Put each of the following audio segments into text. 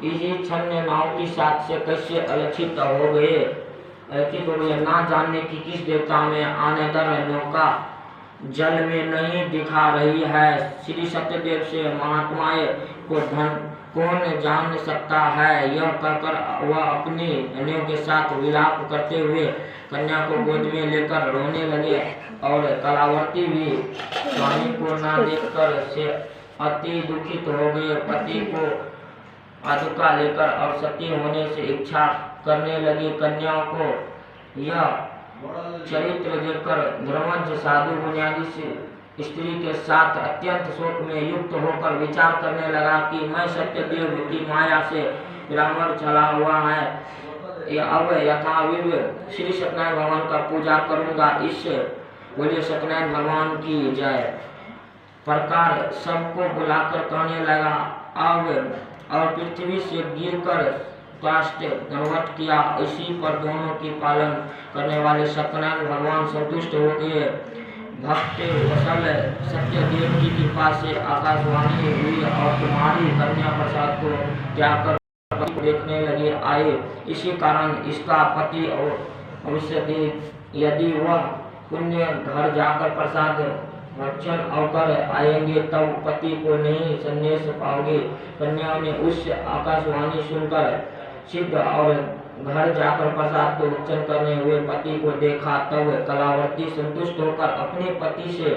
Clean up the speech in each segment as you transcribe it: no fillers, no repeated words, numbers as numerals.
इसी क्षण में नाव की साथ से कैसे अलक्षित हो गए, ना जानने की किस देवता में आने दर नौका जल में नहीं दिखा रही है। श्री सत्यदेव से महात्माएं को धन कौन जान सकता है। यह कहकर वह अपनी धनियों के साथ विलाप करते हुए कन्या को गोद में लेकर रोने लगे और कलावती भी स्वामी को न देखकर से अति दुखित हो गए। पति को पादुका लेकर और सती होने से इच्छा करने लगी। कन्याओं को यह चरित्र देखकर धर्मज्ञ साधु बुनियादी स्त्री के साथ अत्यंत शोक में युक्त होकर विचार करने लगा कि मैं सत्यदेव की माया से विरामर चला हुआ है, अब यथाविध श्री सत्यनारायण भगवान का पूजा करूंगा। इससे बोलिए सत्यनारायण भगवान की जय। प्रकार सबको बुलाकर कहने लगा, अब और पृथ्वी से गिरकर काष्ठ दंडवत किया। इसी पर दोनों की पालन करने वाले सत्यनारायण भगवान संतुष्ट हो गए। भक्त वत्सल सत्यदेव की कृपा से आकाशवाणी हुई और तुम्हारी कन्या प्रसाद को त्याग कर देखने लगे आए। इसी कारण इसका पति और अवश्य दे, यदि वह पुण्य घर जाकर प्रसाद भक्षण अवकर आएंगे तब पति को नहीं संदेश पाओगे। कन्या ने उस आकाशवाणी सुनकर सिद्ध और घर जाकर प्रसाद को भक्षण करने हुए पति को देखा। तब कलावती संतुष्ट होकर अपने पति से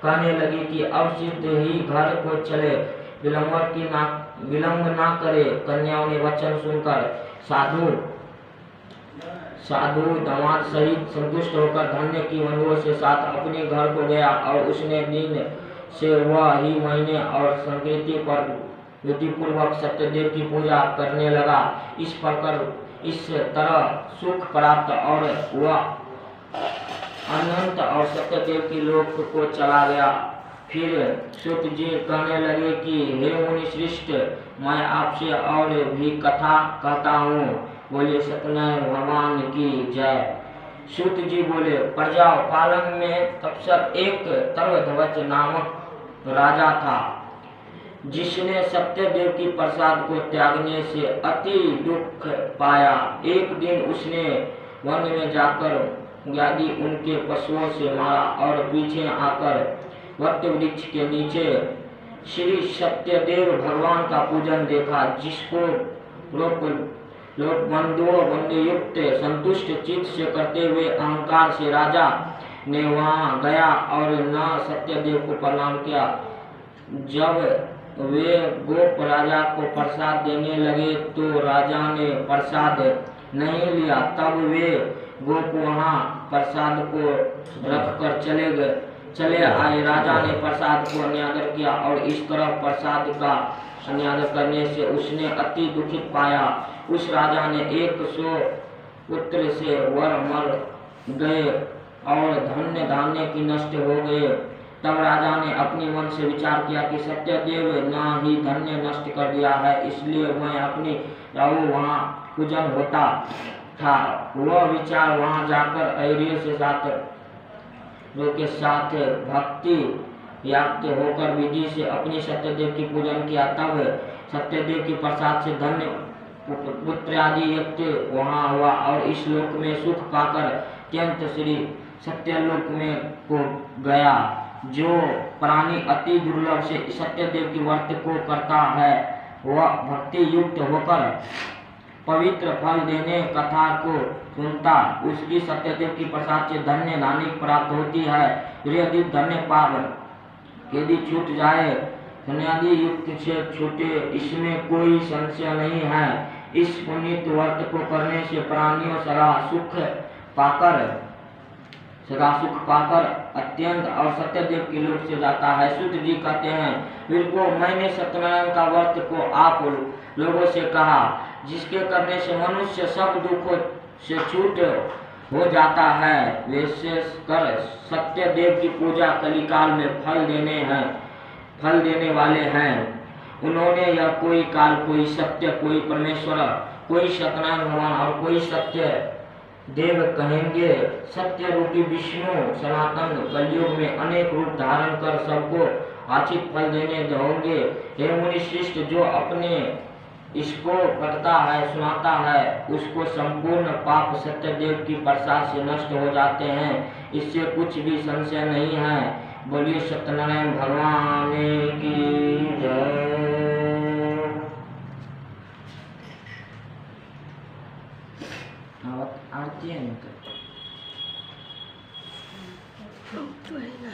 कहने लगी कि अब सिद्ध ही घर को चले, विलंब ना करे। कन्याओं ने वचन सुनकर साधु दामाद सहित संतुष्ट होकर धन्य की बंधुओं से साथ अपने घर को गया और उसने दिन से वह ही महीने और संक्रांति पर विधिपूर्वक सत्यदेव की पूजा करने लगा। इस तरह सुख प्राप्त और वह अनंत और सत्यदेव की लोक को चला गया। फिर सूत जी कहने लगे कि हे मुनि श्रेष्ठ, मैं आपसे और भी कथा कहता हूँ, बोले सत्यनारायण भगवान की जय। सूत जी बोले, प्रजा पालन में तपस्वर एक तर्वध्वज नामक राजा था, जिसने सत्यदेव की प्रसाद को त्यागने से अति दुख पाया। एक दिन उसने वन में जाकर यदि उनके पशुओं से मारा और पीछे आकर वट वृक्ष के नीचे श्री सत्यदेव भगवान का पूजन देखा, जिसको लोक बंधु युक्त संतुष्ट चित्त से करते हुए अहंकार से राजा ने वहां गया और न सत्यदेव को प्रणाम किया। जब वे गोप राजा को प्रसाद देने लगे तो राजा ने प्रसाद नहीं लिया। तब वे गोप वहां प्रसाद को रखकर चले आए। राजा ने प्रसाद को अनादर किया और इस तरह प्रसाद का अनादर करने से उसने अति दुखित पाया। उस राजा ने 100 पुत्र से वर मर गए और धन्य धान्य की नष्ट हो गए। तब राजा ने अपने मन से विचार किया कि सत्यदेव न ही धन्य नष्ट कर दिया है, इसलिए मैं अपनी रहूं वहाँ पूजन होता था। वह विचार वहाँ जाकर ऐर्य से साथ भक्ति व्याप्त होकर विधि से अपनी सत्यदेव की पूजन किया। तब सत्यदेव की प्रसाद से धन्य पुत्र आदि युक्त वहाँ हुआ और इस लोक में सुख पाकर अत्यंत श्री सत्यलोक में को गया। जो प्राणी अति दुर्लभ से सत्यदेव की व्रत को करता है, वह भक्ति युक्त होकर पवित्र फल देने कथा को सुनता, उसकी सत्यदेव की प्रसाद से धन्य नानी प्राप्त होती है। यदि धन्य पाप यदि छूट जाए, धन्यादि युक्त से छूटे, इसमें कोई संशय नहीं है। इस पुनीत व्रत को करने से प्राणियों सदा सुख पाकर अत्यंत और सत्यदेव के लोक से जाता है। सूत जी कहते हैं, फिर को मैंने सत्यनारायण का व्रत को आप लोगों से कहा, जिसके करने से मनुष्य सब दुखों से छूट हो जाता है। विशेषकर सत्यदेव की पूजा कलिकाल में फल देने वाले हैं। उन्होंने यह कोई काल, कोई सत्य, कोई परमेश्वर, कोई सत्यनारायण भगवान और कोई सत्य देव कहेंगे। सत्य रूपी विष्णु सनातन कलयुग में अनेक रूप धारण कर सबको आचित फल देने होंगे। हे मुनि श्रेष्ठ, जो अपने इसको पढ़ता है, सुनाता है, उसको संपूर्ण पाप सत्यदेव की प्रसाद से नष्ट हो जाते हैं। इससे कुछ भी संशय नहीं है। बोलिए सत्यनारायण भगवान की जय। आरती है तो है ना।